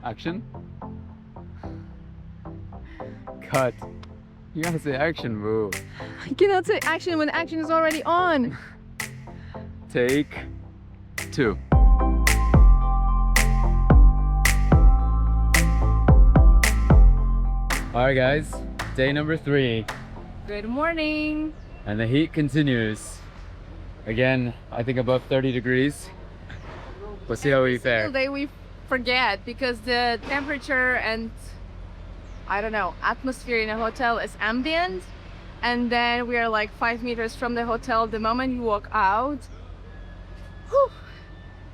Action. Cut. You gotta say action, boo. I cannot say action when action is already on. Take 2. Alright guys, day number 3. Good morning. And the heat continues. Again, I think above 30 degrees. We'll see how we fare. Every day we forget because the temperature and I don't know, atmosphere in a hotel is ambient, and then we are like 5 meters from the hotel. The moment you walk out, whew,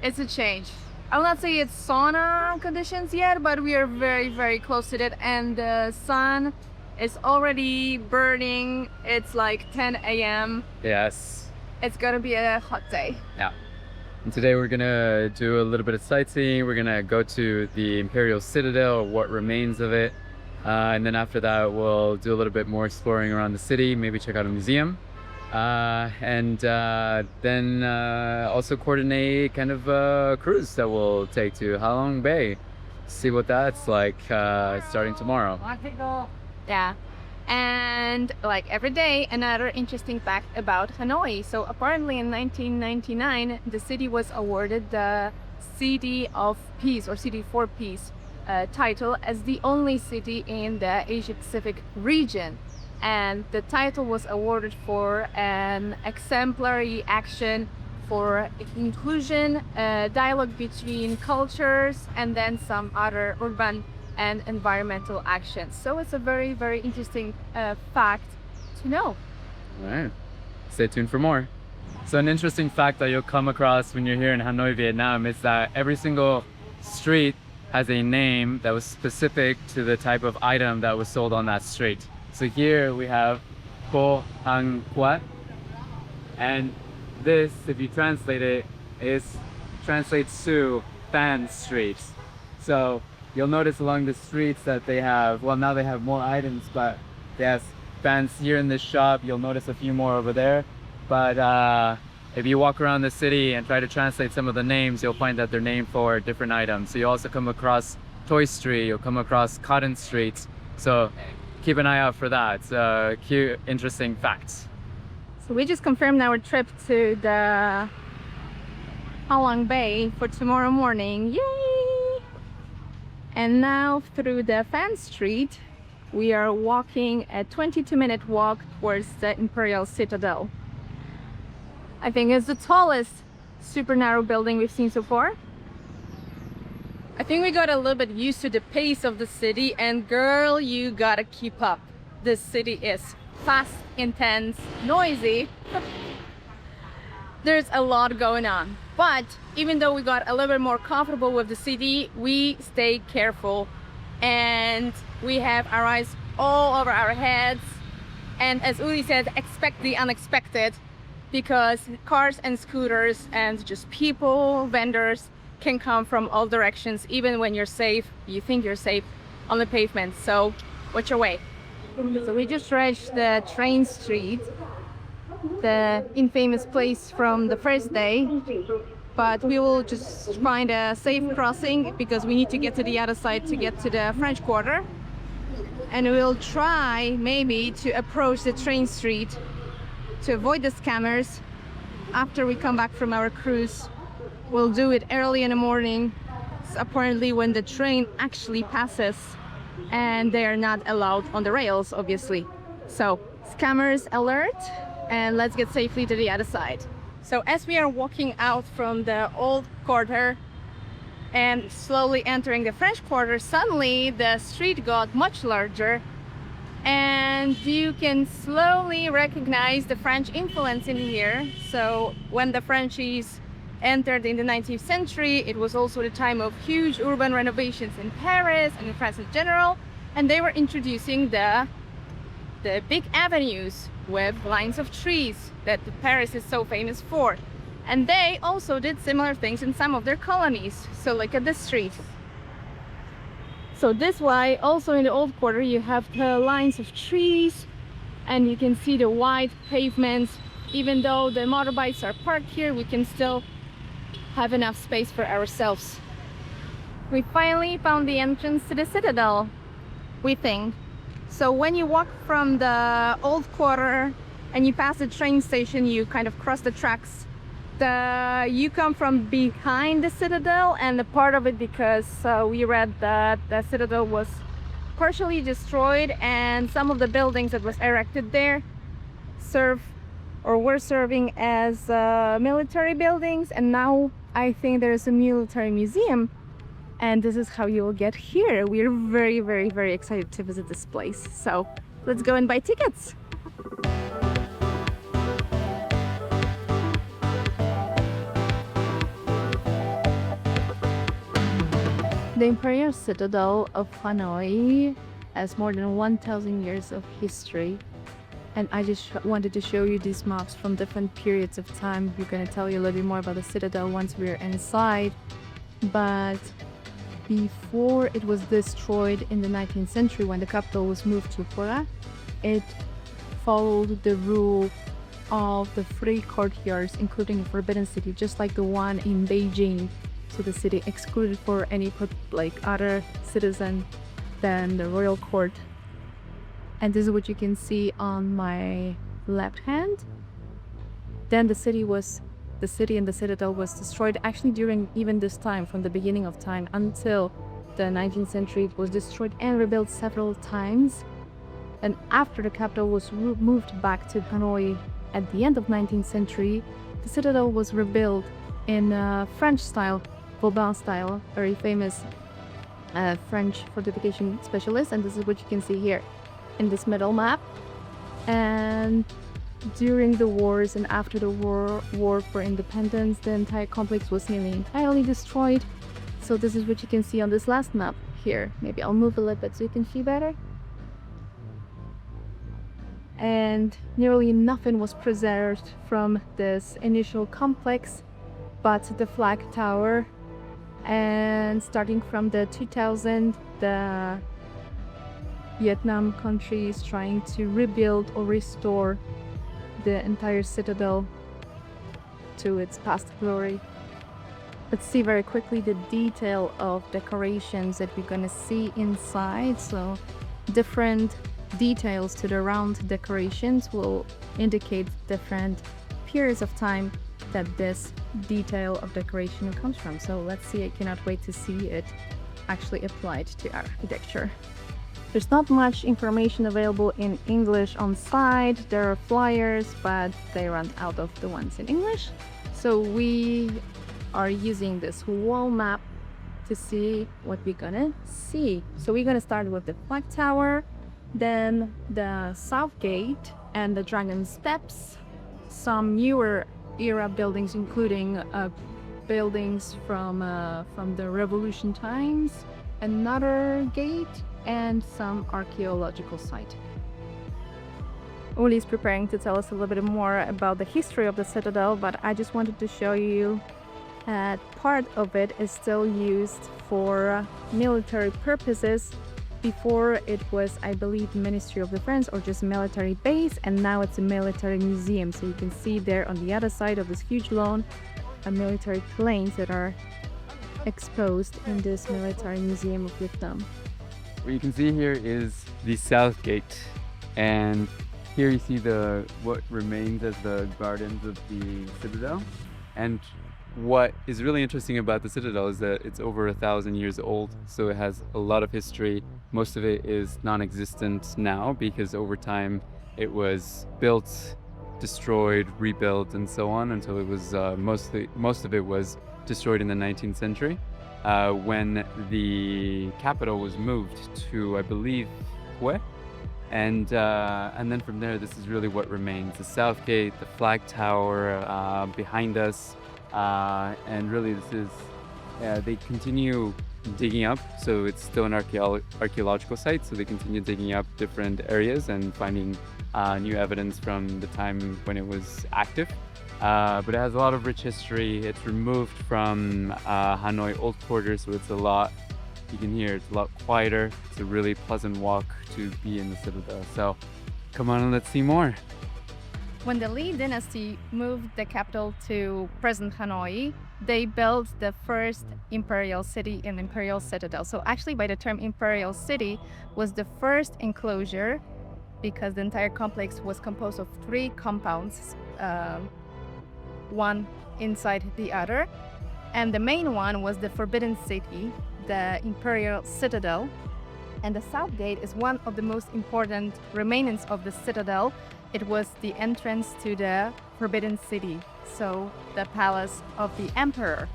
it's a change. I will not say it's sauna conditions yet, but we are very, very close to that, and the sun is already burning. It's like 10 a.m. Yes. It's gonna be a hot day. Yeah. And today we're gonna do a little bit of sightseeing. We're gonna go to the Imperial Citadel, or what remains of it. And then after that, we'll do a little bit more exploring around the city, maybe check out a museum. And then also coordinate kind of a cruise that we'll take to Halong Bay. See what that's like starting tomorrow. Yeah. And like every day, another interesting fact about Hanoi. So apparently in 1999, the city was awarded the City of Peace or City for Peace title as the only city in the Asia Pacific region. And the title was awarded for an exemplary action for inclusion, dialogue between cultures, and then some other urban and environmental actions. So it's a very, very interesting fact to know. All right, stay tuned for more. So an interesting fact that you'll come across when you're here in Hanoi, Vietnam is that every single street has a name that was specific to the type of item that was sold on that street. So here we have Ko Hang Quat, and this, if you translate it, translates to fan streets. So you'll notice along the streets that they have, well, now they have more items, but they have fans here in this shop. You'll notice a few more over there. But if you walk around the city and try to translate some of the names, you'll find that they're named for different items. So you also come across Toy Street, you'll come across Cotton Street. So keep an eye out for that. It's cute, interesting facts. So we just confirmed our trip to the Halong Bay for tomorrow morning. Yay! And now through the Fan Street, we are walking a 22-minute walk towards the Imperial Citadel. I think it's the tallest super narrow building we've seen so far. I think we got a little bit used to the pace of the city, and girl, you gotta keep up. This city is fast, intense, noisy. There's a lot going on. But even though we got a little bit more comfortable with the city, we stay careful and we have our eyes all over our heads. And as Uri said, expect the unexpected, because cars and scooters and just people, vendors can come from all directions, even when you're safe, you think you're safe on the pavement. So watch your way. So we just reached the train street, the infamous place from the first day, but we will just find a safe crossing because we need to get to the other side to get to the French Quarter. And we'll try maybe to approach the train street to avoid the scammers after we come back from our cruise. We'll do it early in the morning. It's apparently when the train actually passes, and they are not allowed on the rails, obviously. So scammers alert, and let's get safely to the other side. So as we are walking out from the old quarter and slowly entering the French Quarter, suddenly the street got much larger, and you can slowly recognize the French influence in here. So when the Frenchies entered in the 19th century, it was also the time of huge urban renovations in Paris and in France in general, and they were introducing the big avenues with lines of trees that Paris is so famous for. And they also did similar things in some of their colonies. So look at this street. So this way, also in the old quarter, you have the lines of trees, and you can see the wide pavements. Even though the motorbikes are parked here, we can still have enough space for ourselves. We finally found the entrance to the Citadel, we think. So when you walk from the old quarter and you pass the train station, you kind of cross the tracks. You come from behind the Citadel, and the part of it because we read that the Citadel was partially destroyed and some of the buildings that was erected there were serving as military buildings, and now I think there's a military museum, and this is how you will get here. We're very, very, very excited to visit this place, so let's go and buy tickets. The Imperial Citadel of Hanoi has more than 1,000 years of history, and I just wanted to show you these maps from different periods of time. We're going to tell you a little bit more about the Citadel once we're inside, but before it was destroyed in the 19th century when the capital was moved to Pura, it followed the rule of the three courtyards, including the Forbidden City, just like the one in Beijing. So the city excluded for any other citizen than the royal court. And this is what you can see on my left hand. Then the city and the Citadel was destroyed actually during even this time, from the beginning of time until the 19th century. It was destroyed and rebuilt several times. And after the capital was moved back to Hanoi at the end of 19th century, the Citadel was rebuilt in French style, Vauban style, very famous French fortification specialist. And this is what you can see here in this middle map. And during the wars and after the war for independence, the entire complex was nearly entirely destroyed. So this is what you can see on this last map here. Maybe I'll move a little bit so you can see better. And nearly nothing was preserved from this initial complex but the flag tower. And starting from the 2000, the Vietnam country is trying to rebuild or restore the entire Citadel to its past glory. Let's see very quickly the detail of decorations that we're gonna see inside. So different details to the round decorations will indicate different periods of time that this detail of decoration comes from. So let's see, I cannot wait to see it actually applied to architecture. There's not much information available in English on site. There are flyers, but they run out of the ones in English. So we are using this wall map to see what we're gonna see. So we're gonna start with the flag tower, then the south gate and the dragon steps, some newer era buildings, including buildings from the revolution times, another gate, and some archaeological site. Uli is preparing to tell us a little bit more about the history of the Citadel, but I just wanted to show you that part of it is still used for military purposes. Before it was, I believe, Ministry of Defense or just military base, and now it's a military museum. So you can see there on the other side of this huge lawn military planes that are exposed in this military museum of Vietnam. What you can see here is the south gate, and here you see what remains as the gardens of the Citadel. And what is really interesting about the Citadel is that it's over 1,000 years old, so it has a lot of history. Most of it is non-existent now because over time it was built, destroyed, rebuilt, and so on until it was most of it was destroyed in the 19th century when the capital was moved to, I believe, Hue. And then from there, this is really what remains: the south gate, the flag tower behind us. And really this is, they continue digging up, so it's still an archaeological site, so they continue digging up different areas and finding new evidence from the time when it was active. But it has a lot of rich history. It's removed from Hanoi Old Quarter, so it's a lot, you can hear it's a lot quieter. It's a really pleasant walk to be in the Citadel. So come on and let's see more. When the Li dynasty moved the capital to present Hanoi, they built the first imperial city in Imperial Citadel. So actually by the term imperial city was the first enclosure, because the entire complex was composed of 3 compounds, one inside the other. And the main one was the Forbidden City, the Imperial Citadel. And the South Gate is one of the most important remains of the Citadel. It was the entrance to the Forbidden City, so the palace of the Emperor.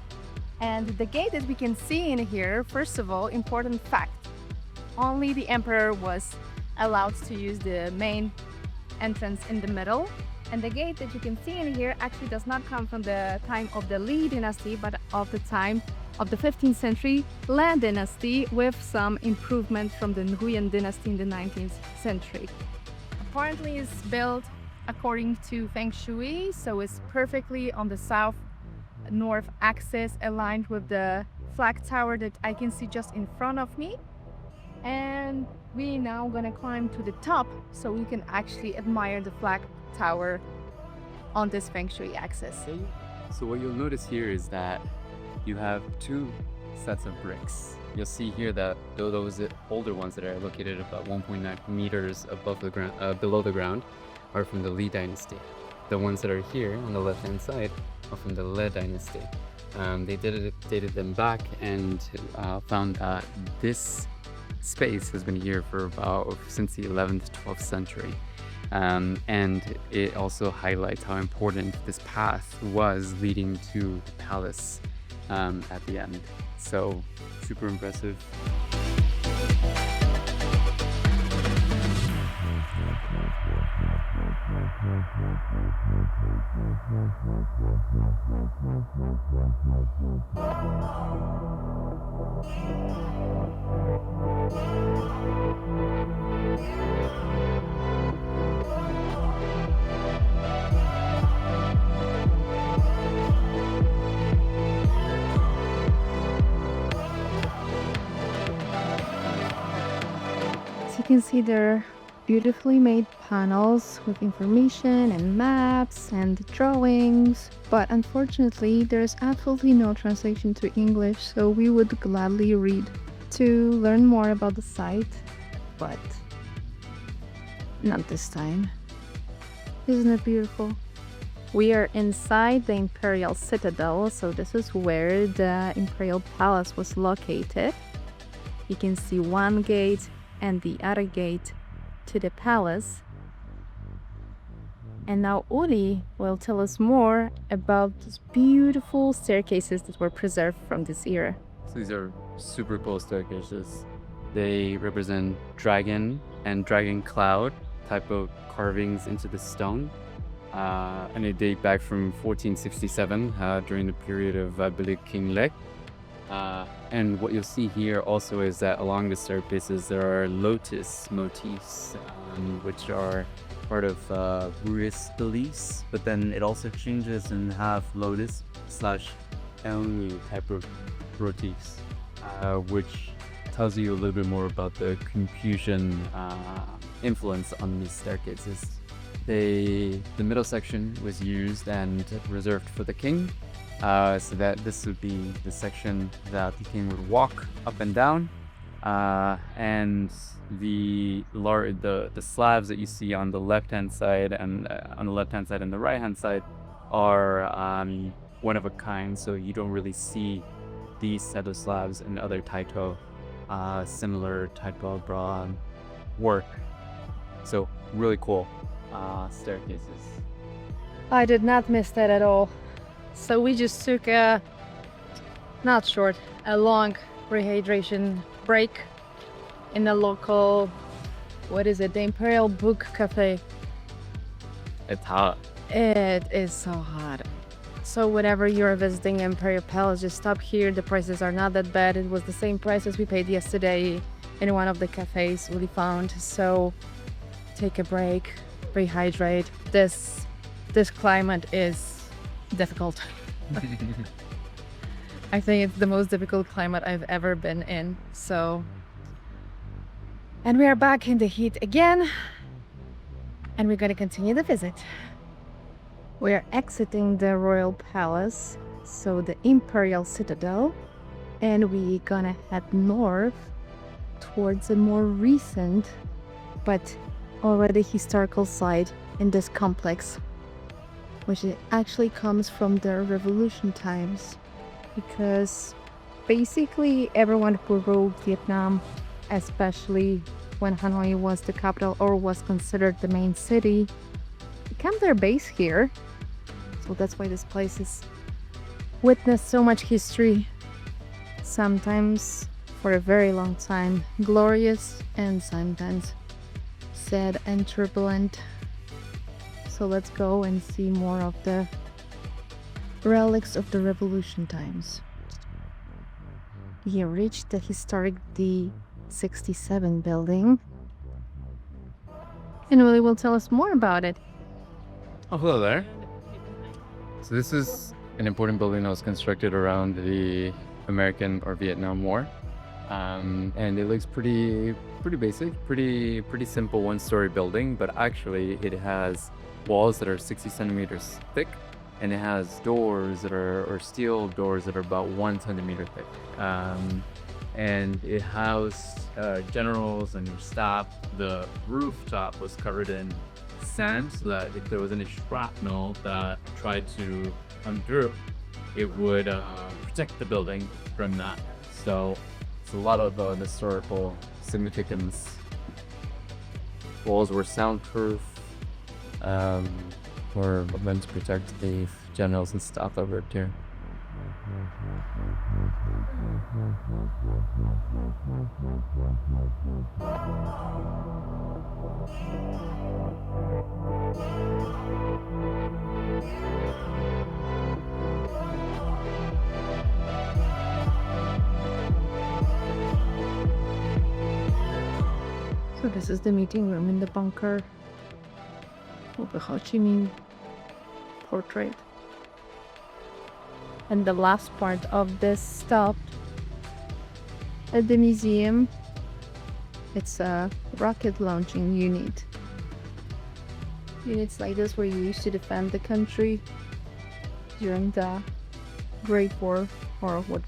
And the gate that we can see in here, first of all, important fact, only the Emperor was allowed to use the main entrance in the middle. And the gate that you can see in here actually does not come from the time of the Li dynasty, but of the time of the 15th century Lan dynasty, with some improvement from the Nguyen dynasty in the 19th century. Apparently it's built according to Feng Shui, so it's perfectly on the south-north axis, aligned with the flag tower that I can see just in front of me. And we now gonna climb to the top so we can actually admire the flag tower on this Feng Shui axis. So what you'll notice here is that you have 2 sets of bricks. You'll see here that those older ones that are located about 1.9 meters above the ground, below the ground, are from the Li dynasty. The ones that are here on the left-hand side are from the Le dynasty. They dated them back and found that this space has been here for about since the 11th, 12th century. And it also highlights how important this path was leading to the palace at the end. So super impressive. As you can see, there are beautifully made panels with information and maps and drawings, but unfortunately there's absolutely no translation to English, so we would gladly read to learn more about the site, but not this time. Isn't it beautiful? We are inside the Imperial Citadel, so this is where the Imperial Palace was located. You can see one gate and the other gate to the palace. And now Uli will tell us more about these beautiful staircases that were preserved from this era. So these are super cool staircases. They represent dragon and dragon cloud type of carvings into the stone. And they date back from 1467 during the period of, I believe, King Lek. And what you'll see here also is that along the staircases there are lotus motifs, which are part of Buddhist beliefs, but then it also changes and have lotus / Elnu type of motifs, which tells you a little bit more about the Confucian influence on these staircases. The middle section was used and reserved for the king, so that this would be the section that the king would walk up and down, and the slabs that you see on the left-hand side and the right-hand side are one of a kind, so you don't really see these set of slabs in other Taito similar type of work. So really cool staircases. I did not miss that at all. So we just took a long rehydration break in the local, the Imperial Book Cafe. It's hot. It is so hot. So whenever you're visiting Imperial Palace, just stop here. The prices are not that bad. It was the same prices we paid yesterday in one of the cafes we found. So take a break, rehydrate. This climate is difficult. I think it's the most difficult climate I've ever been in. So, and we are back in the heat again, and we're going to continue the visit. We are exiting the royal palace, so the Imperial Citadel, and we gonna head north towards a more recent but already historical site in this complex, which actually comes from the revolution times, because basically everyone who ruled Vietnam, especially when Hanoi was the capital or was considered the main city, became their base here. So that's why this place has witnessed so much history, sometimes for a very long time glorious and sometimes sad and turbulent. So let's go and see more of the relics of the revolution times. We reached the historic D67 building, and Willie will tell us more about it. Oh, hello there. So this is an important building that was constructed around the American or Vietnam War. And it looks pretty basic, pretty simple one-story building, but actually it has walls that are 60 centimeters thick, and it has doors that are, or steel doors that are about 1 centimeter thick. And it housed generals and staff. The rooftop was covered in sand so that if there was any shrapnel that tried to come through, it would protect the building from that. So it's a lot of historical significance. Walls were soundproof, were meant to protect the generals and staff that worked here. So this is the meeting room in the bunker of the Ho Chi Minh portrait. And the last part of this stop at the museum, it's a rocket launching unit. Units like this were used to defend the country during the Great War, or what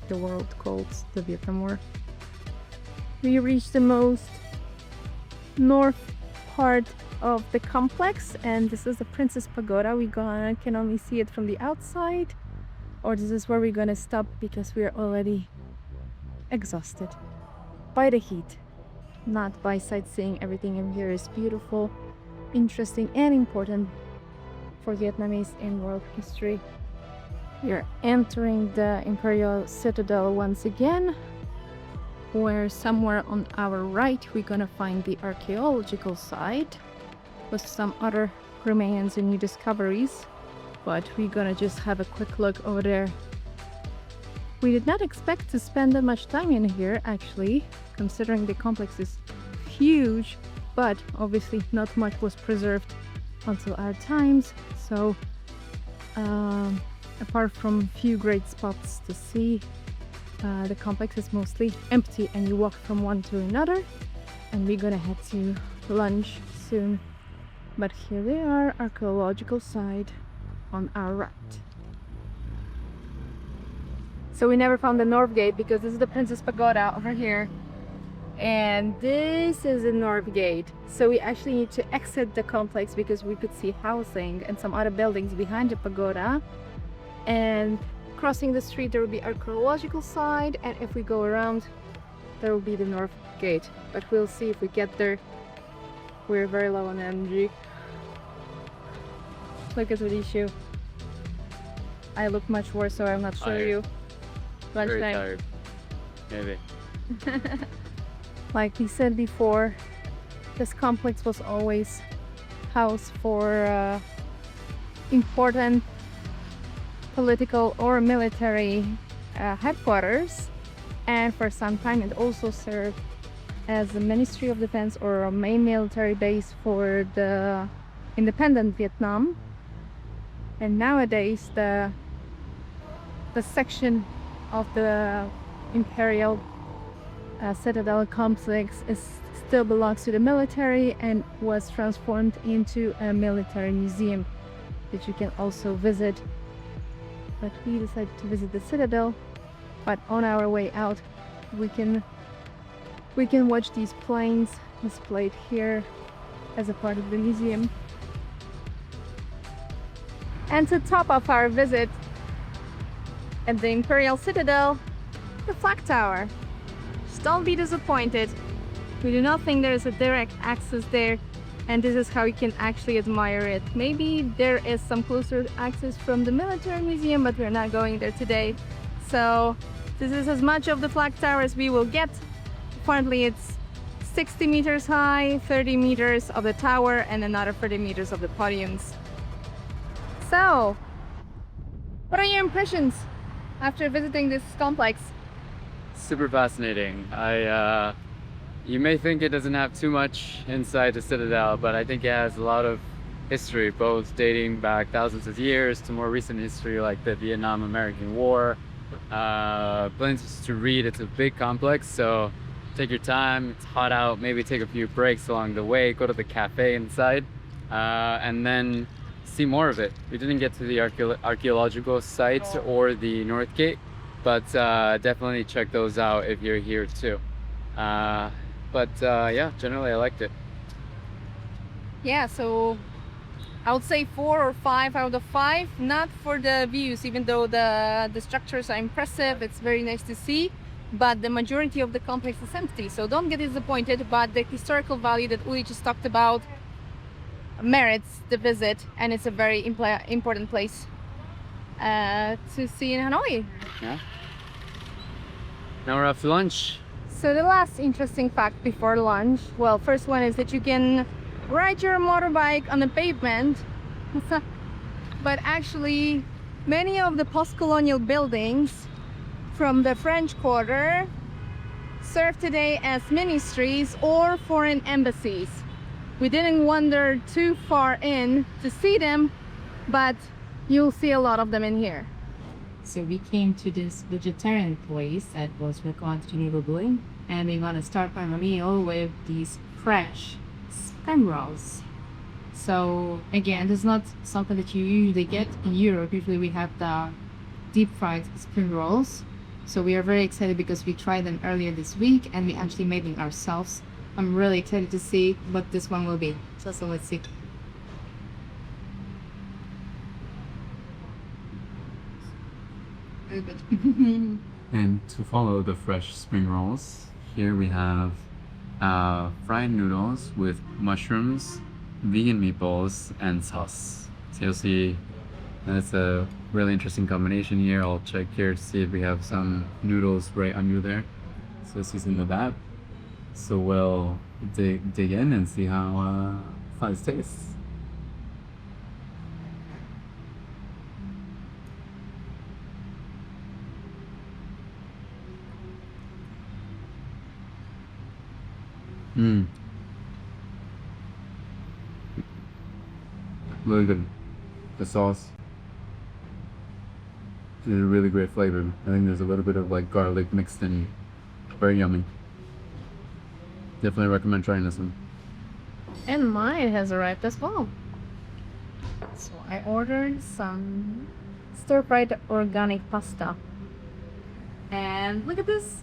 the world calls the Vietnam War. We reached the most north part of the complex, and this is the Princess Pagoda. We can only see it from the outside, or this is where we're gonna stop because we are already exhausted by the heat, not by sightseeing. Everything in here is beautiful, interesting, and important for Vietnamese in world history. We are entering the Imperial Citadel once again, where somewhere on our right we're gonna find the archaeological site with some other remains and new discoveries, but we're gonna just have a quick look over there. We did not expect to spend that much time in here, actually, considering the complex is huge, but obviously not much was preserved until our times. So apart from few great spots to see, the complex is mostly empty, and you walk from one to another, and we're gonna head to lunch soon. But here they are, archaeological site on our right. So we never found the north gate because this is the Princess Pagoda over here, and this is the north gate. So we actually need to exit the complex because we could see housing and some other buildings behind the pagoda, and crossing the street there will be archaeological site, and if we go around there will be the north gate, but we'll see if we get there. We're very low on energy. Look at the issue. I look much worse, so I'm not sure Tired. you. Very Lunchtime. tired. Maybe. Like we said before, this complex was always house for important political or military headquarters, and for some time it also served as the Ministry of Defense or a main military base for the independent Vietnam. And nowadays the section of the Imperial Citadel complex still belongs to the military and was transformed into a military museum that you can also visit but we decided to visit the Citadel. But on our way out, we can watch these planes displayed here as a part of the museum. And to top off our visit at the Imperial Citadel, the flag tower. Just don't be disappointed. We do not think there is a direct access there, and this is how you can actually admire it. Maybe there is some closer access from the military museum, but we're not going there today. So this is as much of the flag tower as we will get. Apparently it's 60 meters high, 30 meters of the tower, and another 30 meters of the podiums. So, what are your impressions after visiting this complex? Super fascinating. You may think it doesn't have too much inside the Citadel, but I think it has a lot of history, both dating back thousands of years to more recent history like the Vietnam-American War. Plenty to read. It's a big complex, so take your time. It's hot out. Maybe take a few breaks along the way. Go to the cafe inside, and then see more of it. We didn't get to the archaeological sites or the North Gate, but definitely check those out if you're here too. Yeah, generally I liked it. Yeah, so I would say 4 or 5 out of 5. Not for the views, even though the structures are impressive, it's very nice to see, but the majority of the complex is empty, so don't get disappointed. But the historical value that Uli just talked about merits the visit, and it's a very important place to see in Hanoi. Yeah. Now we're off to lunch. So the last interesting fact before lunch, well, first one is that you can ride your motorbike on the pavement, but actually many of the post-colonial buildings from the French Quarter serve today as ministries or foreign embassies. We didn't wander too far in to see them, but you'll see a lot of them in here. So we came to this vegetarian place that was recommended to Nibelung, and we want to start our meal with these fresh spring rolls. So again, this is not something that you usually get in Europe. Usually we have the deep fried spring rolls. So we are very excited because we tried them earlier this week and we actually made them ourselves. I'm really excited to see what this one will be. So let's see. Very good. And to follow the fresh spring rolls, here we have fried noodles with mushrooms, vegan meatballs, and sauce. So you'll see that's a really interesting combination here. I'll check here to see if we have some noodles right under there. So this is into that. So we'll dig in and see how it tastes. Really good. The sauce is a really great flavor. I think there's a little bit of like garlic mixed in. Very yummy. Definitely recommend trying this one. And mine has arrived as well. So I ordered some stir-fried organic pasta. And look at this.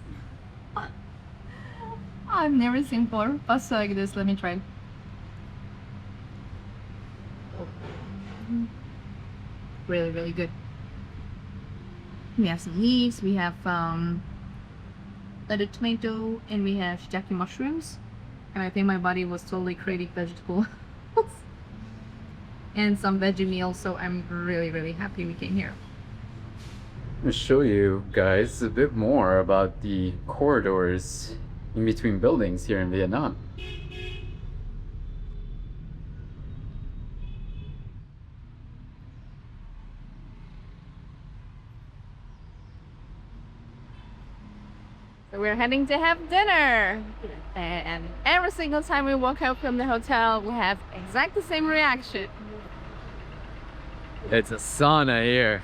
I've never seen pasta like this. Let me try it. Really, really good. We have some leaves, we have leaded tomato, and we have shiitake mushrooms. And I think my body was totally craving vegetables. And some veggie meals, so I'm really, really happy we came here. I'm going to show you guys a bit more about the corridors in between buildings here in Vietnam. So we're heading to have dinner, and every single time we walk out from the hotel we have exactly the same reaction. It's a sauna here.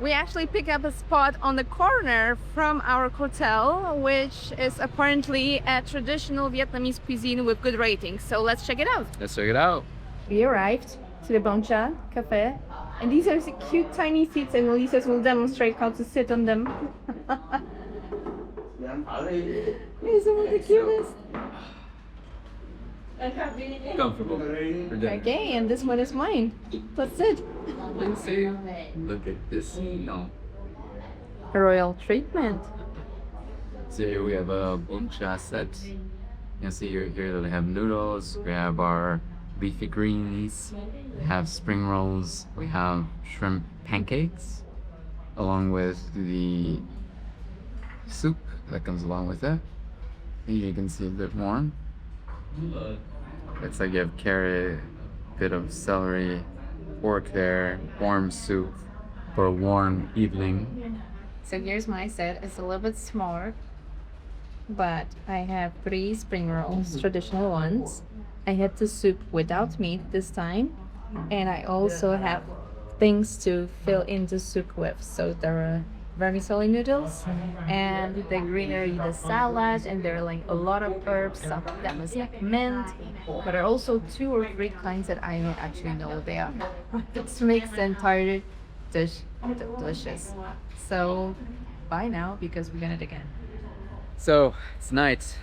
We actually pick up a spot on the corner from our hotel, which is apparently a traditional Vietnamese cuisine with good ratings. So let's check it out. Let's check it out. We arrived to the Bon Cha Cafe And these are the cute tiny seats, and Elisa's will demonstrate how to sit on them. These are the cutest. Comfortable. Okay, and this one is mine. Let's sit. Let's see. Look at this. No. Royal treatment. So here we have a buncha set. You see here that we have noodles, we have our leafy greens, we have spring rolls, we have shrimp pancakes, along with the soup that comes along with it. And you can see a bit more. It's like you have carrot, bit of celery, pork there, warm soup for a warm evening. So here's my set. It's a little bit smaller, but I have 3 spring rolls, traditional ones. I had the soup without meat this time, and I also have things to fill in the soup with. So there are vermicelli noodles, and the greenery, the salad, and there are like a lot of herbs. Some of them is like mint, but there are also 2 or 3 kinds that I don't actually know what they are. This makes the entire dish delicious. So bye now, because we're gonna dig in. So it's night.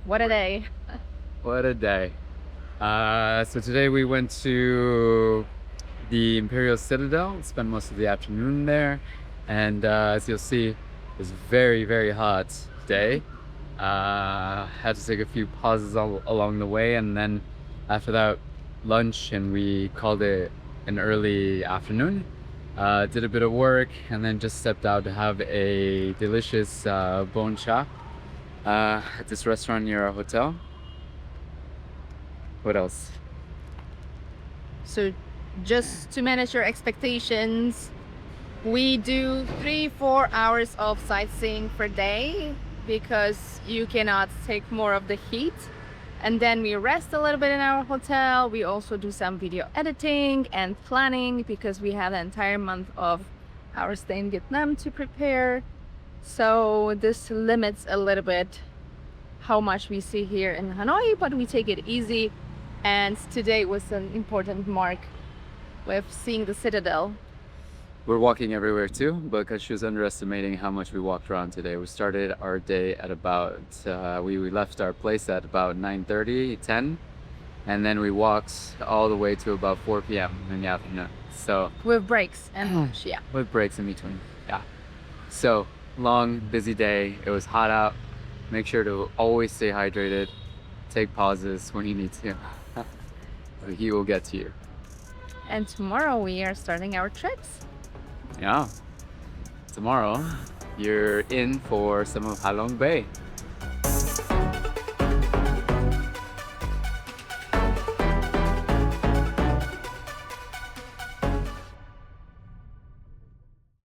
What a day. What a day. So today we went to the Imperial Citadel, spent most of the afternoon there, and as you'll see, it was a very, very hot day. Had to take a few pauses along the way, and then after that, lunch, and we called it an early afternoon. Did a bit of work, and then just stepped out to have a delicious bon cha at this restaurant near our hotel. What else? So just to manage your expectations, we do 3-4 hours of sightseeing per day because you cannot take more of the heat. And then we rest a little bit in our hotel. We also do some video editing and planning because we have the entire month of our stay in Vietnam to prepare. So this limits a little bit how much we see here in Hanoi, but we take it easy. And today was an important mark with seeing the Citadel. We're walking everywhere too, because she was underestimating how much we walked around today. We started our day at about, we left our place at about 9:30, 10, and then we walked all the way to about 4 p.m. in the afternoon. So With breaks and yeah. with breaks in between, yeah. So long, busy day. It was hot out. Make sure to always stay hydrated. Take pauses when you need to. The heat will get to you. And tomorrow we are starting our trips. Yeah. Tomorrow, you're in for some of Halong Bay.